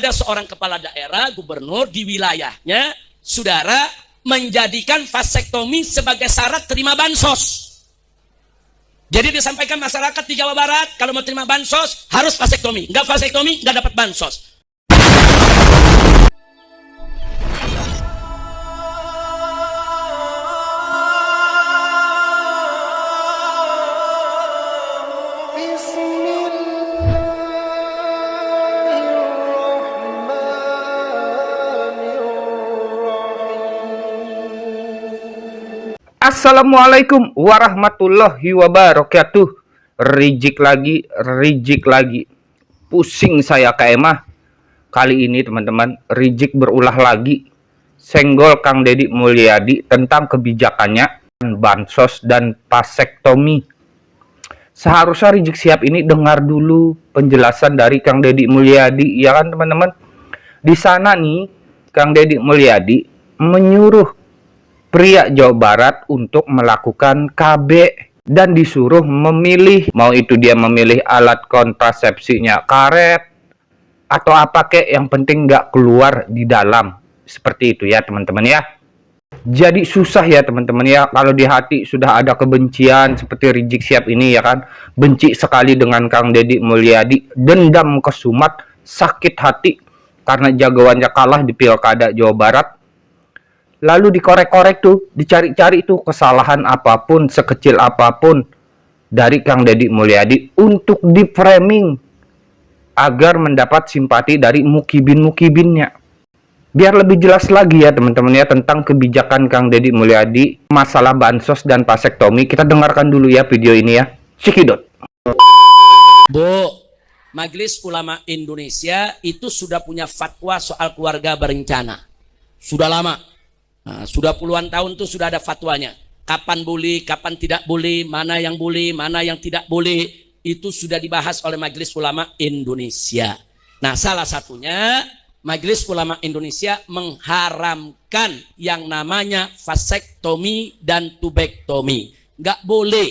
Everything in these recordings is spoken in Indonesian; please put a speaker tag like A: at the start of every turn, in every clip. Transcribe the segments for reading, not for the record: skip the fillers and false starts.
A: ada seorang kepala daerah, gubernur di wilayahnya, saudara, menjadikan vasektomi sebagai syarat terima bansos. Jadi disampaikan masyarakat di Jawa Barat, kalau mau terima bansos harus vasektomi. Enggak vasektomi, enggak dapat bansos.
B: Assalamualaikum warahmatullahi wabarakatuh. Rijik lagi. Pusing saya Kak Emah. Kali ini teman-teman, Rijik berulah lagi. Senggol Kang Deddy Mulyadi tentang kebijakannya bansos dan vasektomi. Seharusnya Rijik Sihab ini dengar dulu penjelasan dari Kang Deddy Mulyadi, ya kan teman-teman? Di sana nih, Kang Deddy Mulyadi menyuruh pria Jawa Barat untuk melakukan KB dan disuruh memilih, mau itu dia memilih alat kontrasepsinya karet atau apa kek, yang penting nggak keluar di dalam, seperti itu ya teman-teman ya. Jadi susah ya teman-teman ya, kalau di hati sudah ada kebencian seperti Rijik Sihab ini ya kan, benci sekali dengan Kang Deddy Mulyadi, dendam kesumat, sakit hati karena jagoannya kalah di Pilkada Jawa Barat. Lalu dikorek-korek tuh, dicari-cari tuh kesalahan apapun, sekecil apapun dari Kang Deddy Mulyadi untuk di-framing agar mendapat simpati dari mukibin-mukibinnya. Biar lebih jelas lagi ya teman-teman ya tentang kebijakan Kang Deddy Mulyadi masalah bansos dan vasektomi, kita dengarkan dulu ya video ini ya. Cikidot.
A: Bu, Majelis Ulama Indonesia itu sudah punya fatwa soal keluarga berencana. Sudah lama. Nah, sudah puluhan tahun tuh sudah ada fatwanya. Kapan boleh, kapan tidak boleh, mana yang boleh, mana yang tidak boleh, itu sudah dibahas oleh Majelis Ulama Indonesia. Nah, salah satunya Majelis Ulama Indonesia mengharamkan yang namanya vasektomi dan tubektomi. Nggak boleh.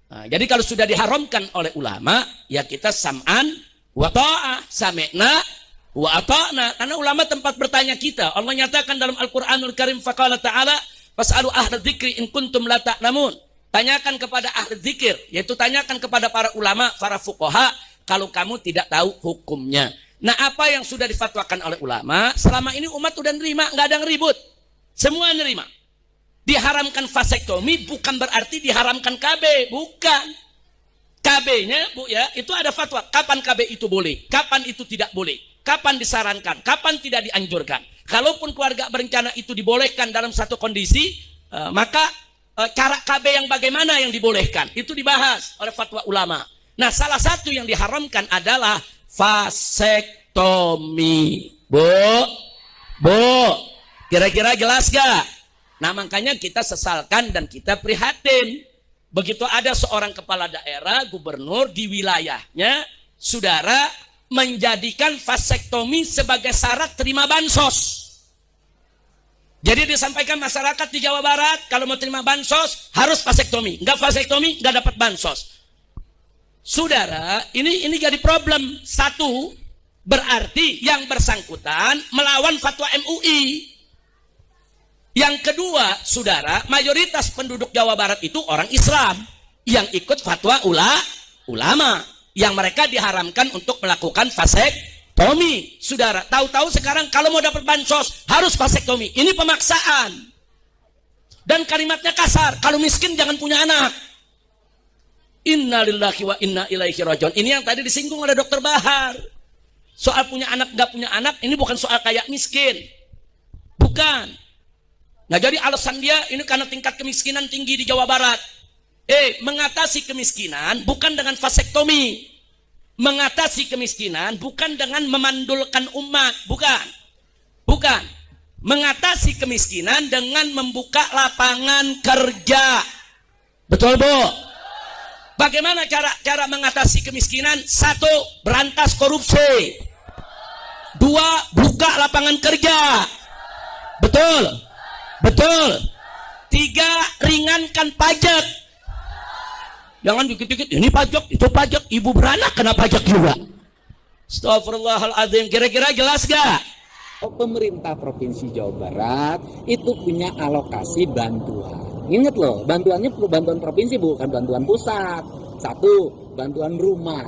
A: Nah, jadi kalau sudah diharamkan oleh ulama, ya kita sam'an wa ta'ah, sami'na wa ata'na, karena ulama tempat bertanya kita. Allah nyatakan dalam Al-Qur'anul Karim, faqala ta'ala fas'alu ahla dzikri in kuntum la ta'lamun. Tanyakan kepada ahli dzikir, yaitu tanyakan kepada para ulama, para fuqaha, kalau kamu tidak tahu hukumnya. Nah, apa yang sudah difatwakan oleh ulama, selama ini umat udah nerima, nggak ada yang ribut. Semua nerima. Diharamkan vasektomi bukan berarti diharamkan KB, bukan. KB-nya, Bu ya, itu ada fatwa. Kapan KB itu boleh, kapan itu tidak boleh. Kapan disarankan, kapan tidak dianjurkan. Kalaupun keluarga berencana itu dibolehkan dalam satu kondisi, maka cara KB yang bagaimana yang dibolehkan, itu dibahas oleh fatwa ulama. Nah, salah satu yang diharamkan adalah vasektomi. Bu, kira-kira jelas gak? Nah, makanya kita sesalkan dan kita prihatin. Begitu ada seorang kepala daerah, gubernur di wilayahnya, saudara, menjadikan vasektomi sebagai syarat terima bansos. Jadi disampaikan masyarakat di Jawa Barat, kalau mau terima bansos harus vasektomi. Enggak vasektomi, enggak dapat bansos. Saudara, ini jadi problem. Satu, berarti yang bersangkutan melawan fatwa MUI. Yang kedua, saudara, mayoritas penduduk Jawa Barat itu orang Islam yang ikut fatwa ulama, yang mereka diharamkan untuk melakukan vasektomi. Saudara, tahu-tahu sekarang kalau mau dapat bansos harus vasektomi. Ini pemaksaan. Dan kalimatnya kasar, kalau miskin jangan punya anak. Innalillahi wa inna ilaihi rajiun. Ini yang tadi disinggung oleh Dr. Bahar. Soal punya anak, nggak punya anak, ini bukan soal kayak miskin. Bukan. Nah, jadi alasan dia ini karena tingkat kemiskinan tinggi di Jawa Barat. Mengatasi kemiskinan bukan dengan vasektomi. Mengatasi kemiskinan bukan dengan memandulkan umat, bukan. Mengatasi kemiskinan dengan membuka lapangan kerja. Betul, Bu? Bagaimana cara mengatasi kemiskinan? Satu, berantas korupsi. Dua, buka lapangan kerja. Betul. Tiga, ringankan pajak. Jangan dikit-dikit ini pajak, itu pajak. Ibu beranak kena pajak juga. Astagfirullahaladzim. Kira-kira jelas gak?
C: Pemerintah Provinsi Jawa Barat itu punya alokasi bantuan. Ingat loh, bantuannya bantuan provinsi bukan bantuan pusat. 1, bantuan rumah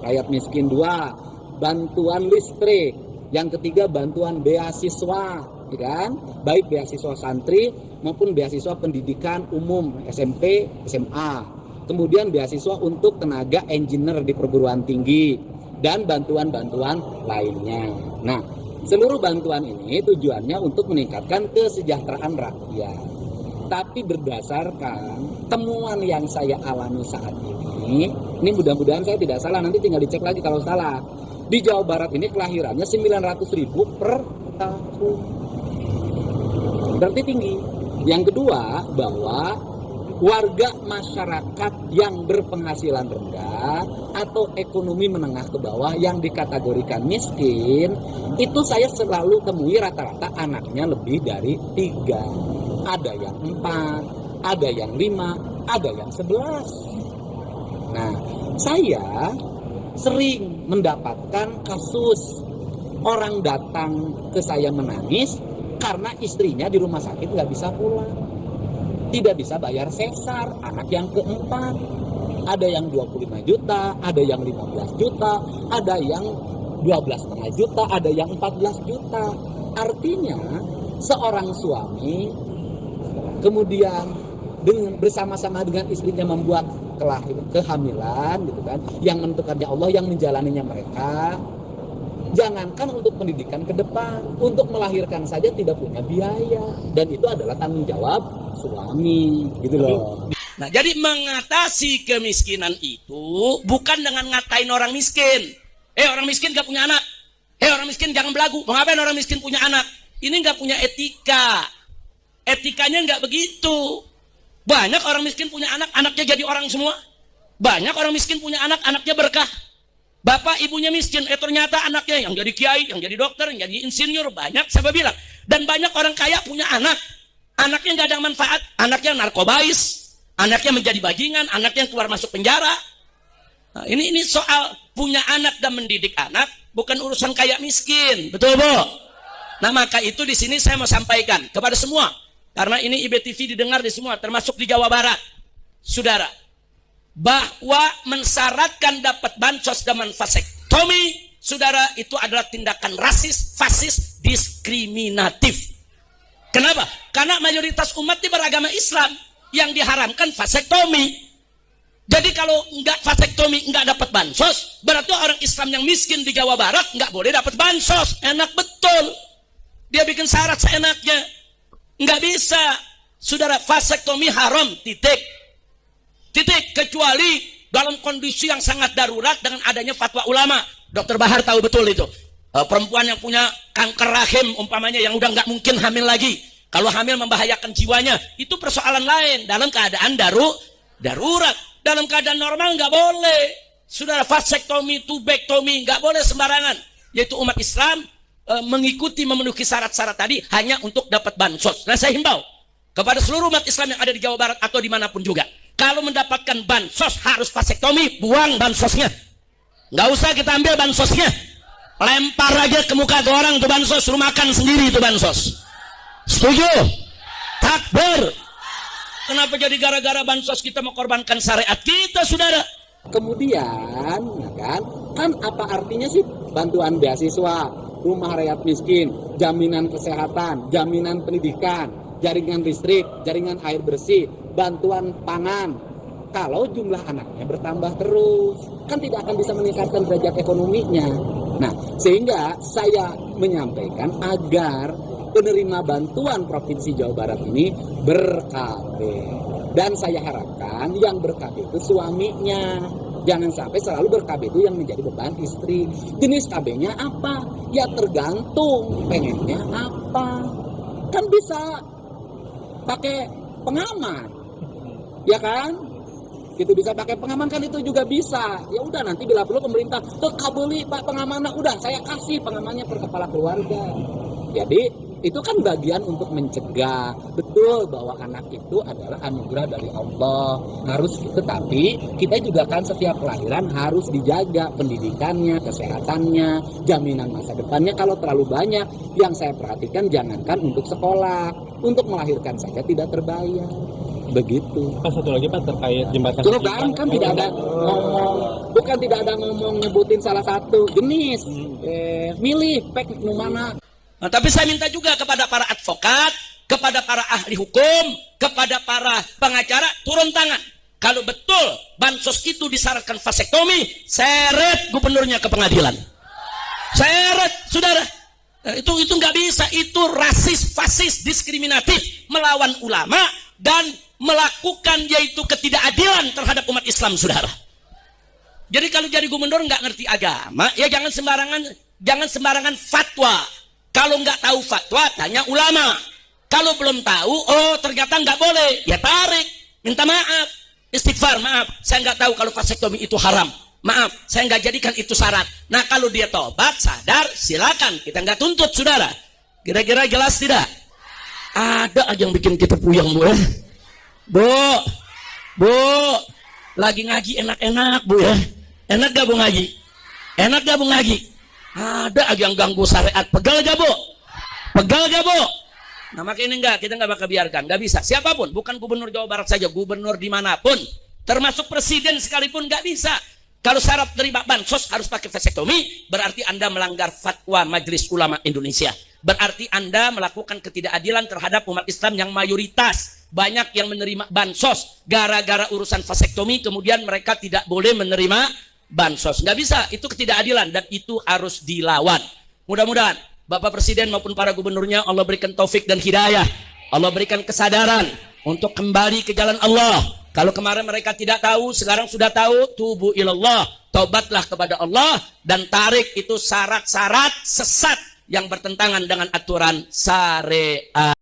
C: rakyat miskin. 2, bantuan listrik. Yang ketiga, bantuan beasiswa, ya kan? Baik beasiswa santri maupun beasiswa pendidikan umum SMP, SMA. Kemudian beasiswa untuk tenaga engineer di perguruan tinggi dan bantuan-bantuan lainnya. Nah, seluruh bantuan ini tujuannya untuk meningkatkan kesejahteraan rakyat. Tapi berdasarkan temuan yang saya alami saat ini mudah-mudahan saya tidak salah, nanti tinggal dicek lagi kalau salah. Di Jawa Barat ini kelahirannya 900.000 per tahun. Berarti tinggi. Yang kedua, bahwa warga masyarakat yang berpenghasilan rendah atau ekonomi menengah ke bawah yang dikategorikan miskin, itu saya selalu temui rata-rata anaknya lebih dari 3. Ada yang 4, ada yang 5, ada yang 11. Nah, saya sering mendapatkan kasus orang datang ke saya menangis karena istrinya di rumah sakit nggak bisa pulang. Tidak bisa bayar sesar, anak yang keempat. Ada yang 25 juta, ada yang 15 juta, ada yang 12,5 juta, ada yang 14 juta. Artinya seorang suami kemudian bersama-sama dengan istrinya membuat kehamilan gitu kan, yang menentukannya Allah, yang menjalaninya mereka. Jangankan untuk pendidikan ke depan, untuk melahirkan saja tidak punya biaya, dan itu adalah tanggung jawab suami gitu loh.
A: Nah, jadi mengatasi kemiskinan itu bukan dengan ngatain orang miskin. Orang miskin gak punya anak. Orang miskin jangan belagu. Mau ngapain orang miskin punya anak? Ini gak punya etika. Etikanya gak begitu. Banyak orang miskin punya anak, anaknya jadi orang semua. Banyak orang miskin punya anak, anaknya berkah. Bapak ibunya miskin, ternyata anaknya yang jadi kiai, yang jadi dokter, yang jadi insinyur. Banyak, siapa bilang. Dan banyak orang kaya punya anak. Anaknya gak ada manfaat. Anaknya narkobais. Anaknya menjadi bajingan. Anaknya keluar masuk penjara. Nah, ini soal punya anak dan mendidik anak. Bukan urusan kaya miskin. Betul, Bu? Nah, maka itu di sini saya mau sampaikan kepada semua. Karena ini IBTV didengar di semua, termasuk di Jawa Barat. Saudara, bahwa mensyaratkan dapat bansos dan vasektomi, saudara, itu adalah tindakan rasis, fasis, diskriminatif. Kenapa? Karena mayoritas umat di beragama Islam yang diharamkan vasektomi. Jadi kalau enggak vasektomi, enggak dapat bansos, berarti orang Islam yang miskin di Jawa Barat enggak boleh dapat bansos. Enak betul. Dia bikin syarat seenaknya. Enggak bisa. Saudara, vasektomi haram, titik. Titik, kecuali dalam kondisi yang sangat darurat dengan adanya fatwa ulama. Dr. Bahar tahu betul itu. Perempuan yang punya kanker rahim umpamanya, yang udah nggak mungkin hamil lagi. Kalau hamil membahayakan jiwanya, itu persoalan lain. Dalam keadaan darurat. Dalam keadaan normal nggak boleh. Saudara, vasektomi, tubektomi, nggak boleh sembarangan. Yaitu umat Islam mengikuti memenuhi syarat-syarat tadi hanya untuk dapat bansos. Nah, saya himbau kepada seluruh umat Islam yang ada di Jawa Barat atau dimanapun juga, kalau mendapatkan bansos harus vasektomi, buang bansosnya. Nggak usah kita ambil bansosnya, lempar aja ke muka ke orang itu bansos, suruh makan sendiri itu bansos. Setuju? Takbir. Kenapa jadi gara-gara bansos kita mengorbankan syariat kita, saudara?
C: Kemudian, ya kan apa artinya sih bantuan beasiswa, rumah rakyat miskin, jaminan kesehatan, jaminan pendidikan, jaringan listrik, jaringan air bersih, bantuan pangan. Kalau jumlah anaknya bertambah terus, kan tidak akan bisa meningkatkan derajat ekonominya. Nah, sehingga saya menyampaikan agar penerima bantuan Provinsi Jawa Barat ini ber-KB. Dan saya harapkan yang ber-KB itu suaminya. Jangan sampai selalu ber-KB itu yang menjadi beban istri. Jenis KB-nya apa? Ya tergantung pengennya apa. Kan bisa pakai pengaman, ya kan? Itu bisa pakai pengaman, kan itu juga bisa. Ya udah, nanti bila perlu pemerintah kabeli Pak pengamannya, udah saya kasih pengamannya per kepala keluarga. Jadi itu kan bagian untuk mencegah. Betul bahwa anak itu adalah anugerah dari Allah, harus, tetapi kita juga kan setiap kelahiran harus dijaga pendidikannya, kesehatannya, jaminan masa depannya. Kalau terlalu banyak, yang saya perhatikan jangankan untuk sekolah, untuk melahirkan saja tidak terbayar. Begitu.
D: Pak, satu lagi Pak terkait jembatan.
C: Tuh kan tidak ada ngomong, bukan tidak ada ngomong nyebutin salah satu jenis. Milih pek nu mana.
A: Nah, tapi saya minta juga kepada para advokat, kepada para ahli hukum, kepada para pengacara turun tangan. Kalau betul bansos itu disyaratkan vasektomi, seret gubernurnya ke pengadilan. Seret, saudara. Itu nggak bisa. Itu rasis, fasis, diskriminatif, melawan ulama dan melakukan yaitu ketidakadilan terhadap umat Islam, saudara. Jadi kalau jadi gubernur nggak ngerti agama, ya jangan sembarangan fatwa. Kalau nggak tahu fatwa, tanya ulama. Kalau belum tahu, oh ternyata nggak boleh, ya tarik, minta maaf, istighfar, maaf, saya nggak tahu kalau vasektomi itu haram. Maaf, saya nggak jadikan itu syarat. Nah kalau dia tobat, sadar, silakan. Kita nggak tuntut, saudara. Kira-kira jelas tidak? Ada aja yang bikin kita puyeng, Bu. Bu, lagi ngaji enak-enak, Bu ya. Enak gak Bu ngaji? Enak gak Bu ngaji? Ada aja yang ganggu syariat. Pegal gak Bu? Pegal gak Bu? Nah makanya kita nggak bakal biarkan. Nggak bisa. Siapapun, bukan gubernur Jawa Barat saja, gubernur dimanapun, termasuk presiden sekalipun nggak bisa. Kalau syarat terima bansos harus pakai vasektomi, berarti Anda melanggar fatwa Majelis Ulama Indonesia. Berarti Anda melakukan ketidakadilan terhadap umat Islam yang mayoritas. Banyak yang menerima bansos gara-gara urusan vasektomi, kemudian mereka tidak boleh menerima bansos. Nggak bisa, itu ketidakadilan dan itu harus dilawan. Mudah-mudahan Bapak Presiden maupun para gubernurnya Allah berikan taufik dan hidayah. Allah berikan kesadaran untuk kembali ke jalan Allah. Kalau kemarin mereka tidak tahu, sekarang sudah tahu, tubu ilallah, taubatlah kepada Allah dan tarik itu syarat-syarat sesat yang bertentangan dengan aturan syariat.